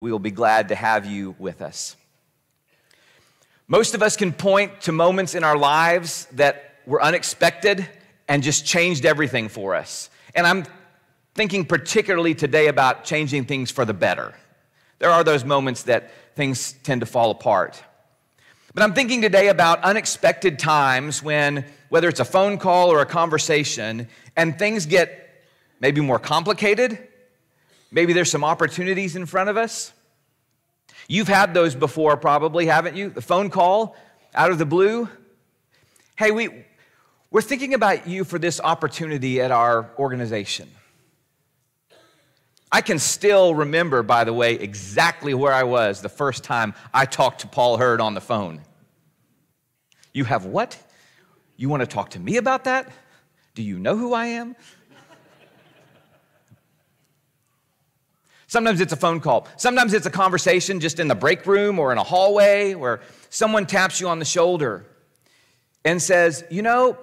We will be glad to have you with us. Most of us can point to moments in our lives that were unexpected and just changed everything for us. And I'm thinking particularly today about changing things for the better. There are those moments that things tend to fall apart. But I'm thinking today about unexpected times when, whether it's a phone call or a conversation, and things get maybe more complicated. Maybe there's some opportunities in front of us. You've had those before probably, haven't you? The phone call out of the blue. Hey, we're thinking about you for this opportunity at our organization. I can still remember, by the way, exactly where I was the first time I talked to Paul Hurd on the phone. You have what? You want to talk to me about that? Do you know who I am? Sometimes it's a phone call. Sometimes it's a conversation just in the break room or in a hallway where someone taps you on the shoulder and says, you know,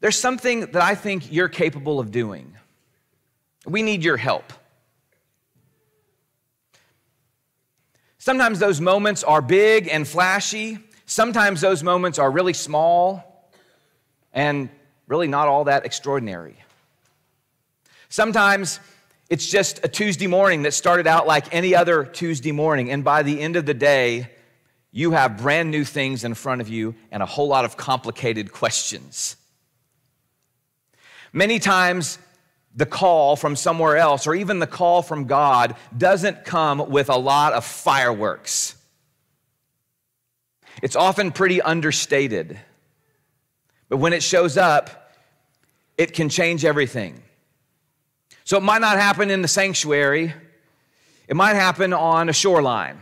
there's something that I think you're capable of doing. We need your help. Sometimes those moments are big and flashy. Sometimes those moments are really small and really not all that extraordinary. Sometimes it's just a Tuesday morning that started out like any other Tuesday morning, and by the end of the day, you have brand new things in front of you and a whole lot of complicated questions. Many times, the call from somewhere else, or even the call from God, doesn't come with a lot of fireworks. It's often pretty understated, but when it shows up, it can change everything. So it might not happen in the sanctuary. It might happen on a shoreline,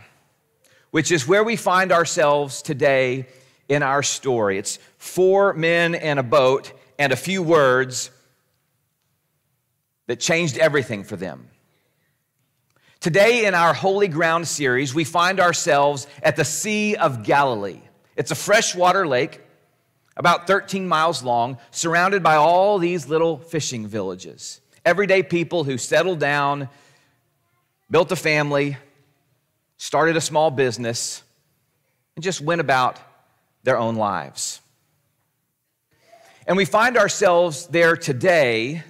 which is where we find ourselves today in our story. It's 4 men and a boat and a few words that changed everything for them. Today in our Holy Ground series, we find ourselves at the Sea of Galilee. It's a freshwater lake, about 13 miles long, surrounded by all these little fishing villages. Everyday people who settled down, built a family, started a small business, and just went about their own lives. And we find ourselves there today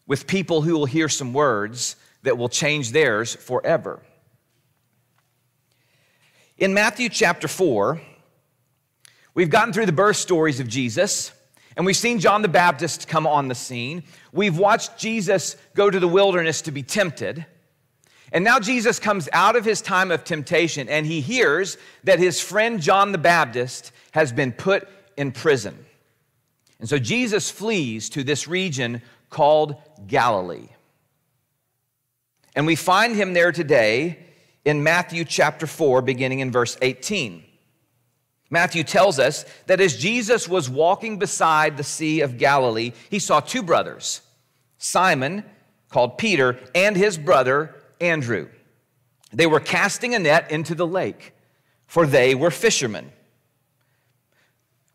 with people who will hear some words that will change theirs forever. In Matthew chapter 4, we've gotten through the birth stories of Jesus, and we've seen John the Baptist come on the scene. We've watched Jesus go to the wilderness to be tempted. And now Jesus comes out of his time of temptation, and he hears that his friend John the Baptist has been put in prison. And so Jesus flees to this region called Galilee. And we find him there today in Matthew chapter 4, beginning in verse 18. Matthew tells us that as Jesus was walking beside the Sea of Galilee, he saw 2 brothers, Simon, called Peter, and his brother Andrew. They were casting a net into the lake, for they were fishermen.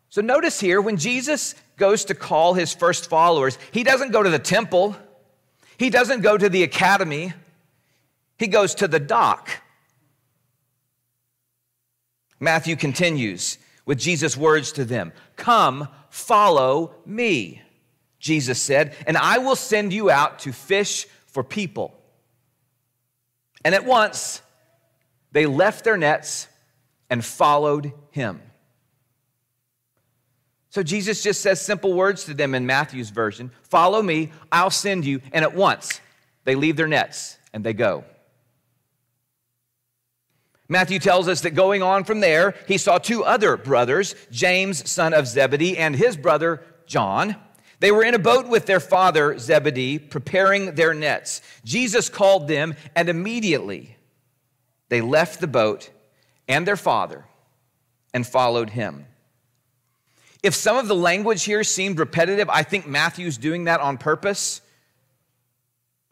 So notice here, when Jesus goes to call his first followers, he doesn't go to the temple. He doesn't go to the academy. He goes to the dock. Matthew continues with Jesus' words to them. Come, follow me, Jesus said, and I will send you out to fish for people. And at once, they left their nets and followed him. So Jesus just says simple words to them in Matthew's version. Follow me, I'll send you. And at once, they leave their nets and they go. Matthew tells us that going on from there, he saw 2 other brothers, James, son of Zebedee, and his brother John. They were in a boat with their father Zebedee, preparing their nets. Jesus called them, and immediately they left the boat and their father and followed him. If some of the language here seemed repetitive, I think Matthew's doing that on purpose.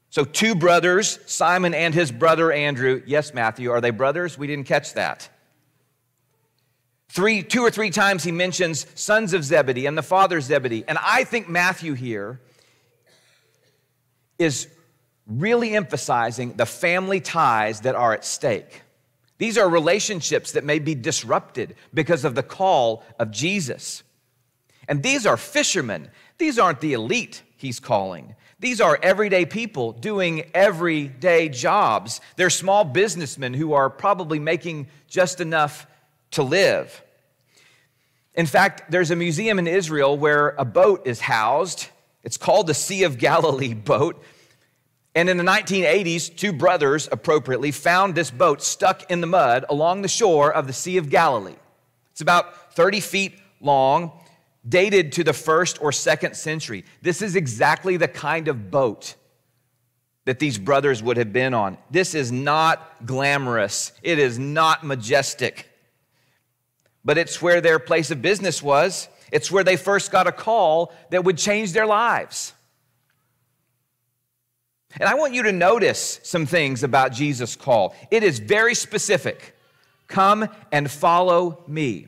So 2 brothers, Simon and his brother Andrew. Yes, Matthew, are they brothers? We didn't catch that. 2 or 3 times he mentions sons of Zebedee and the father Zebedee. And I think Matthew here is really emphasizing the family ties that are at stake. These are relationships that may be disrupted because of the call of Jesus. And these are fishermen. These aren't the elite he's calling. These are everyday people doing everyday jobs. They're small businessmen who are probably making just enough to live. In fact, there's a museum in Israel where a boat is housed. It's called the Sea of Galilee boat. And in the 1980s, two brothers, appropriately, found this boat stuck in the mud along the shore of the Sea of Galilee. It's about 30 feet long, dated to the 1st or 2nd century. This is exactly the kind of boat that these brothers would have been on. This is not glamorous. It is not majestic. But it's where their place of business was. It's where they first got a call that would change their lives. And I want you to notice some things about Jesus' call. It is very specific. Come and follow me.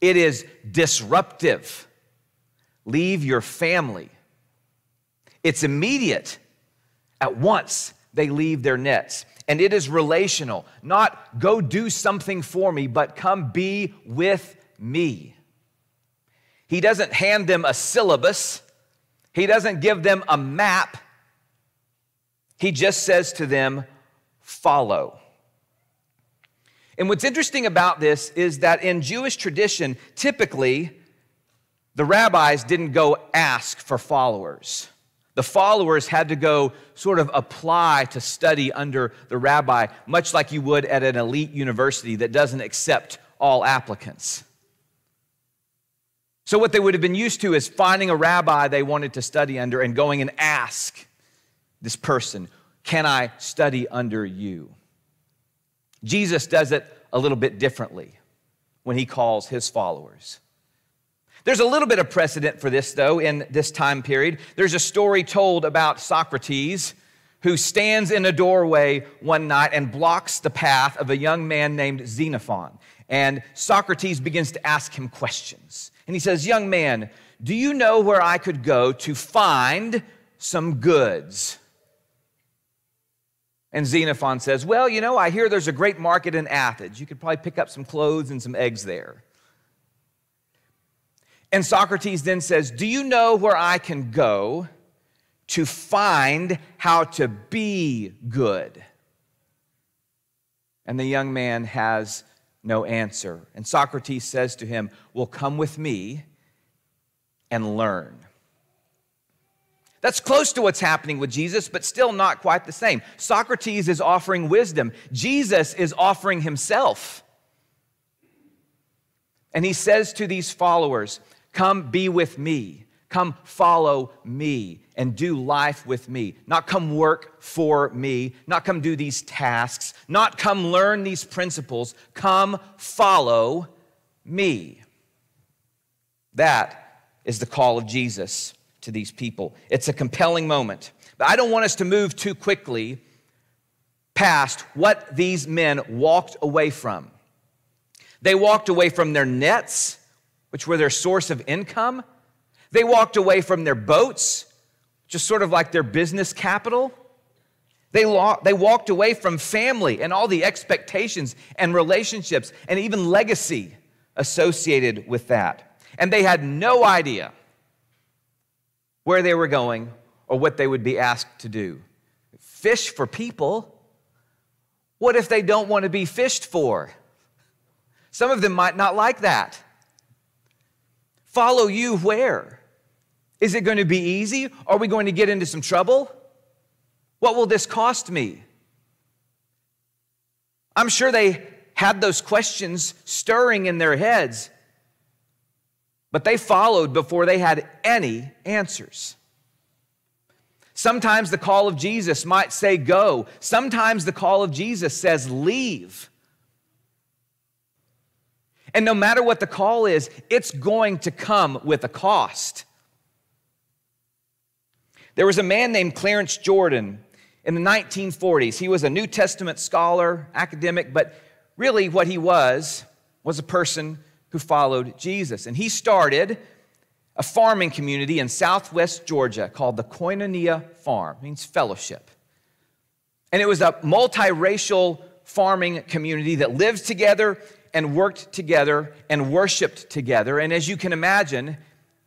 It is disruptive. Leave your family. It's immediate. At once, they leave their nets. And it is relational. Not go do something for me, but come be with me. He doesn't hand them a syllabus. He doesn't give them a map. He just says to them, follow. And what's interesting about this is that in Jewish tradition, typically, the rabbis didn't go ask for followers. The followers had to go sort of apply to study under the rabbi, much like you would at an elite university that doesn't accept all applicants. So what they would have been used to is finding a rabbi they wanted to study under and going and ask this person, can I study under you? Jesus does it a little bit differently when he calls his followers. There's a little bit of precedent for this, though, in this time period. There's a story told about Socrates who stands in a doorway one night and blocks the path of a young man named Xenophon. And Socrates begins to ask him questions. And he says, young man, do you know where I could go to find some goods? And Xenophon says, well, you know, I hear there's a great market in Athens. You could probably pick up some clothes and some eggs there. And Socrates then says, do you know where I can go to find how to be good? And the young man has no answer. And Socrates says to him, well, come with me and learn. That's close to what's happening with Jesus, but still not quite the same. Socrates is offering wisdom. Jesus is offering himself. And he says to these followers, come be with me. Come follow me and do life with me. Not come work for me. Not come do these tasks. Not come learn these principles. Come follow me. That is the call of Jesus to these people. It's a compelling moment. But I don't want us to move too quickly past what these men walked away from. They walked away from their nets, which were their source of income. They walked away from their boats, just sort of like their business capital. They walked away from family and all the expectations and relationships and even legacy associated with that. And they had no idea where they were going or what they would be asked to do. Fish for people? What if they don't want to be fished for? Some of them might not like that. Follow you where? Is it going to be easy? Are we going to get into some trouble? What will this cost me? I'm sure they had those questions stirring in their heads, but they followed before they had any answers. Sometimes the call of Jesus might say go. Sometimes the call of Jesus says leave. And no matter what the call is, it's going to come with a cost. There was a man named Clarence Jordan in the 1940s. He was a New Testament scholar, academic, but really what he was a person who followed Jesus. And he started a farming community in southwest Georgia called the Koinonia Farm. It means fellowship. And it was a multiracial farming community that lived together and worked together and worshiped together. And as you can imagine,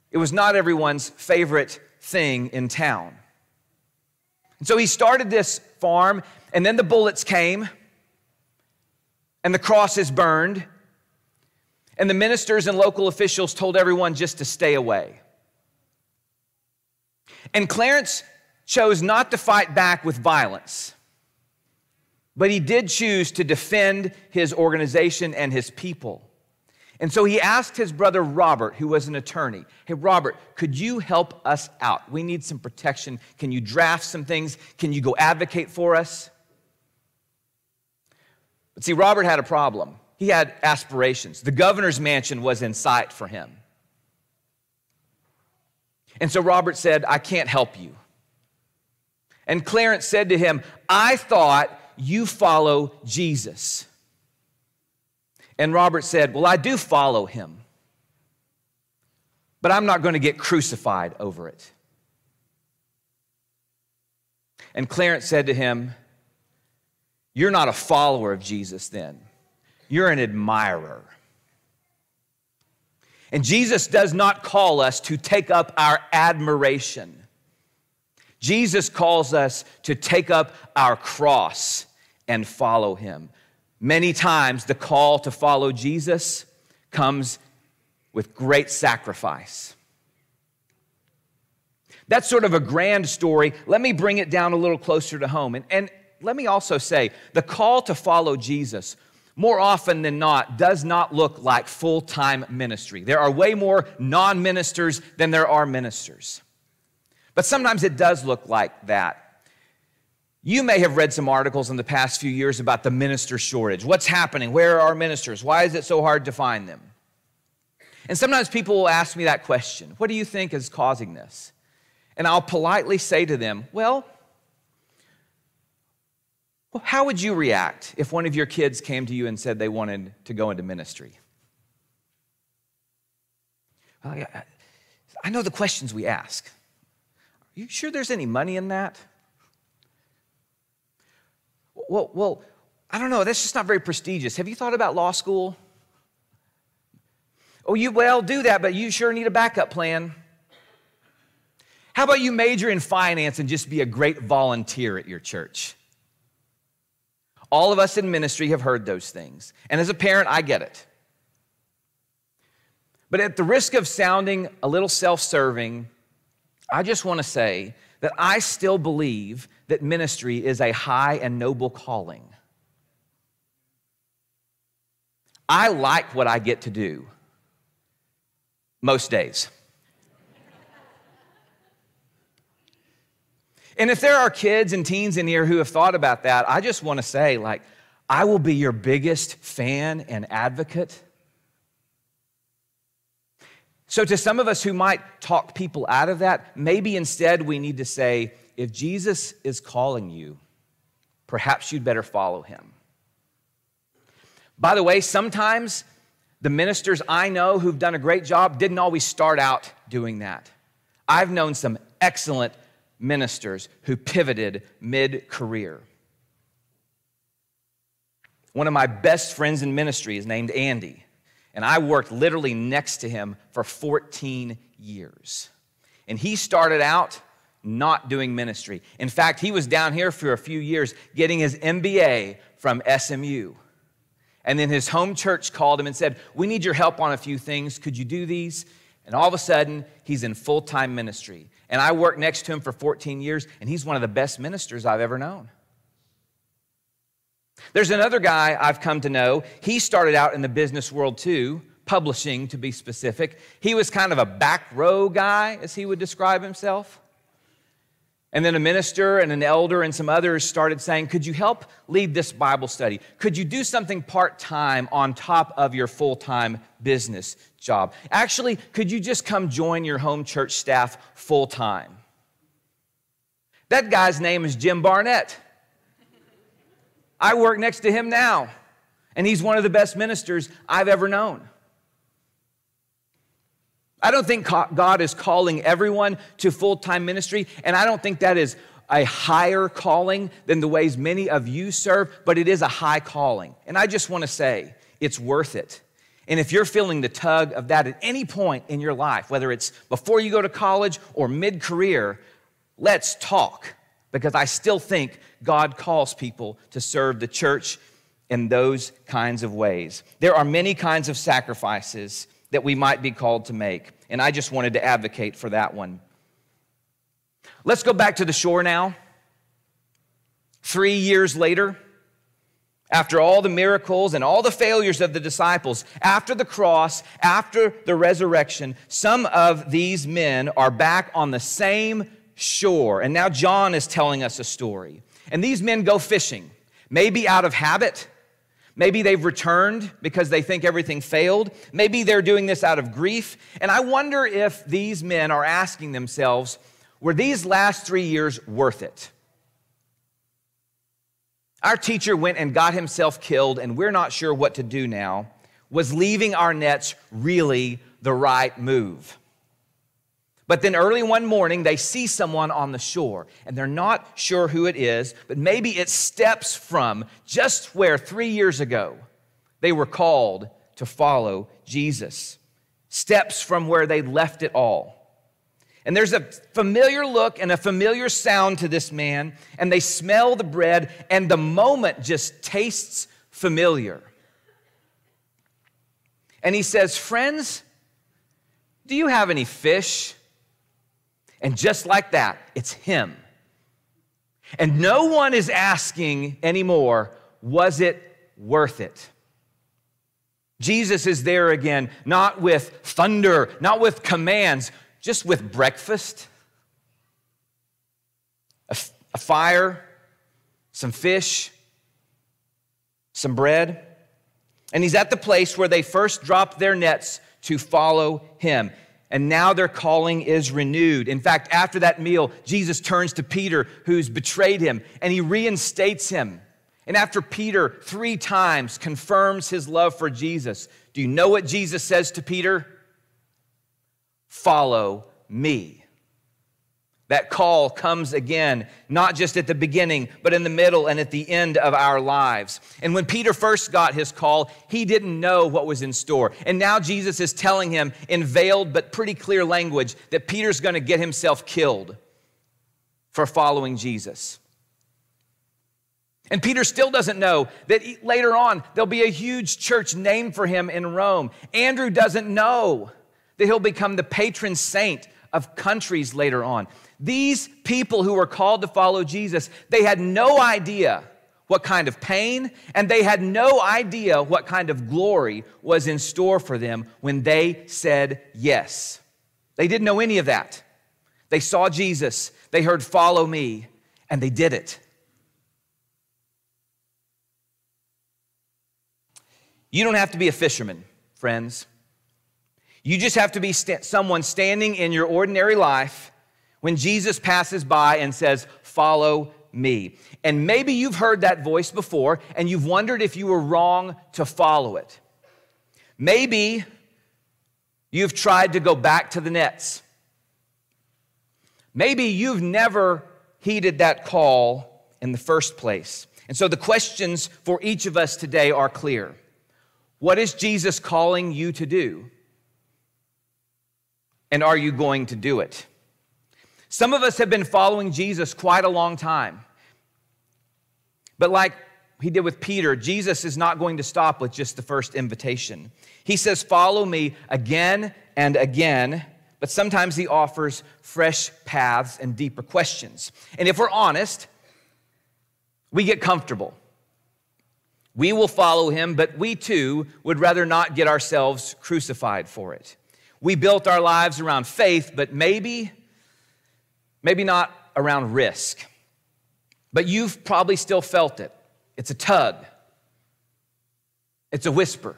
it was not everyone's favorite thing in town. And so he started this farm, and then the bullets came, and the crosses burned, and the ministers and local officials told everyone just to stay away. And Clarence chose not to fight back with violence, but he did choose to defend his organization and his people. And so he asked his brother Robert, who was an attorney, "Hey, Robert, could you help us out? We need some protection. Can you draft some things? Can you go advocate for us?" But see, Robert had a problem. He had aspirations. The governor's mansion was in sight for him. And so Robert said, "I can't help you." And Clarence said to him, "I thought you follow Jesus." And Robert said, "Well, I do follow him, but I'm not going to get crucified over it." And Clarence said to him, "You're not a follower of Jesus then. You're an admirer." And Jesus does not call us to take up our admiration. Jesus calls us to take up our cross and follow him. Many times, the call to follow Jesus comes with great sacrifice. That's sort of a grand story. Let me bring it down a little closer to home. And let me also say, the call to follow Jesus, more often than not, does not look like full-time ministry. There are way more non-ministers than there are ministers. But sometimes it does look like that. You may have read some articles in the past few years about the minister shortage. What's happening? Where are our ministers? Why is it so hard to find them? And sometimes people will ask me that question. What do you think is causing this? And I'll politely say to them, well, how would you react if one of your kids came to you and said they wanted to go into ministry? Well, I know the questions we ask. Are you sure there's any money in that? Well, I don't know. That's just not very prestigious. Have you thought about law school? Oh, do that, but you sure need a backup plan. How about you major in finance and just be a great volunteer at your church? All of us in ministry have heard those things. And as a parent, I get it. But at the risk of sounding a little self-serving, I just want to say that I still believe that ministry is a high and noble calling. I like what I get to do most days. And if there are kids and teens in here who have thought about that, I just want to say, I will be your biggest fan and advocate. So to some of us who might talk people out of that, maybe instead we need to say, if Jesus is calling you, perhaps you'd better follow him. By the way, sometimes the ministers I know who've done a great job didn't always start out doing that. I've known some excellent ministers who pivoted mid-career. One of my best friends in ministry is named Andy, and I worked literally next to him for 14 years. And he started out not doing ministry. In fact, he was down here for a few years getting his MBA from SMU. And then his home church called him and said, "We need your help on a few things. Could you do these?" And all of a sudden, he's in full-time ministry. And I worked next to him for 14 years, and he's one of the best ministers I've ever known. There's another guy I've come to know. He started out in the business world too, publishing to be specific. He was kind of a back row guy, as he would describe himself. And then a minister and an elder and some others started saying, "Could you help lead this Bible study? Could you do something part-time on top of your full-time business job? Actually, could you just come join your home church staff full-time?" That guy's name is Jim Barnett. I work next to him now, and he's one of the best ministers I've ever known. I don't think God is calling everyone to full-time ministry, and I don't think that is a higher calling than the ways many of you serve, but it is a high calling. And I just want to say, it's worth it. And if you're feeling the tug of that at any point in your life, whether it's before you go to college or mid-career, let's talk, because I still think God calls people to serve the church in those kinds of ways. There are many kinds of sacrifices that we might be called to make, and I just wanted to advocate for that one. Let's go back to the shore now. 3 years later, after all the miracles and all the failures of the disciples, after the cross, after the resurrection, some of these men are back on the same shore. And now John is telling us a story. And these men go fishing, maybe out of habit. Maybe they've returned because they think everything failed. Maybe they're doing this out of grief. And I wonder if these men are asking themselves, were these last 3 years worth it? Our teacher went and got himself killed, and we're not sure what to do now. Was leaving our nets really the right move? But then early one morning, they see someone on the shore, and they're not sure who it is, but maybe it steps from just where 3 years ago they were called to follow Jesus. Steps from where they left it all. And there's a familiar look and a familiar sound to this man, and they smell the bread, and the moment just tastes familiar. And he says, "Friends, do you have any fish?" And just like that, it's him. And no one is asking anymore, was it worth it? Jesus is there again, not with thunder, not with commands, just with breakfast, a fire, some fish, some bread. And he's at the place where they first dropped their nets to follow him. And now their calling is renewed. In fact, after that meal, Jesus turns to Peter, who's betrayed him, and he reinstates him. And after Peter 3 times confirms his love for Jesus, do you know what Jesus says to Peter? Follow me. That call comes again, not just at the beginning, but in the middle and at the end of our lives. And when Peter first got his call, he didn't know what was in store. And now Jesus is telling him in veiled but pretty clear language that Peter's going to get himself killed for following Jesus. And Peter still doesn't know that later on there'll be a huge church named for him in Rome. Andrew doesn't know that he'll become the patron saint of countries later on. These people who were called to follow Jesus, they had no idea what kind of pain, and they had no idea what kind of glory was in store for them when they said yes. They didn't know any of that. They saw Jesus, they heard follow me, and they did it. You don't have to be a fisherman, friends. You just have to be someone standing in your ordinary life when Jesus passes by and says, follow me. And maybe you've heard that voice before and you've wondered if you were wrong to follow it. Maybe you've tried to go back to the nets. Maybe you've never heeded that call in the first place. And so the questions for each of us today are clear. What is Jesus calling you to do? And are you going to do it? Some of us have been following Jesus quite a long time. But like he did with Peter, Jesus is not going to stop with just the first invitation. He says, follow me again and again, but sometimes he offers fresh paths and deeper questions. And if we're honest, we get comfortable. We will follow him, but we too would rather not get ourselves crucified for it. We built our lives around faith, but maybe not around risk. But you've probably still felt it. It's a tug. It's a whisper.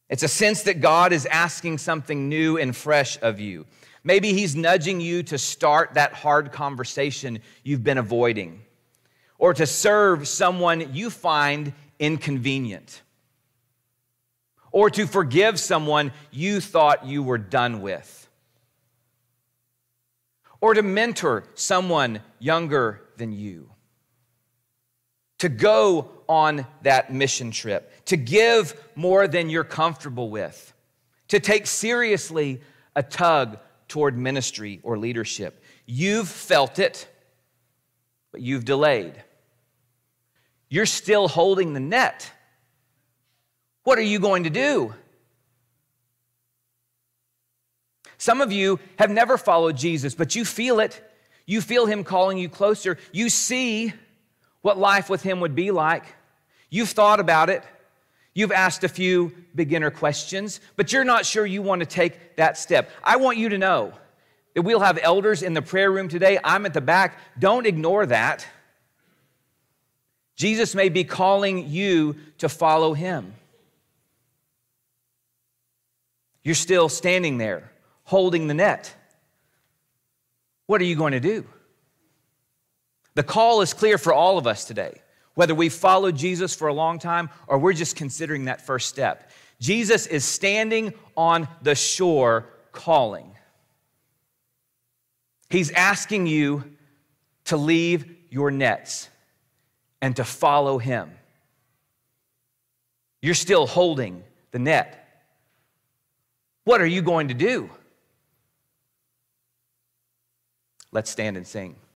It's a sense that God is asking something new and fresh of you. Maybe he's nudging you to start that hard conversation you've been avoiding, or to serve someone you find inconvenient, or to forgive someone you thought you were done with. or to mentor someone younger than you, to go on that mission trip, to give more than you're comfortable with, to take seriously a tug toward ministry or leadership. You've felt it, but you've delayed. You're still holding the net. What are you going to do? Some of you have never followed Jesus, but you feel it. You feel him calling you closer. You see what life with him would be like. You've thought about it. You've asked a few beginner questions, but you're not sure you want to take that step. I want you to know that we'll have elders in the prayer room today. I'm at the back. Don't ignore that. Jesus may be calling you to follow him. You're still standing there, holding the net. What are you going to do? The call is clear for all of us today, whether we've followed Jesus for a long time or we're just considering that first step. Jesus is standing on the shore calling. He's asking you to leave your nets and to follow him. You're still holding the net. What are you going to do? Let's stand and sing.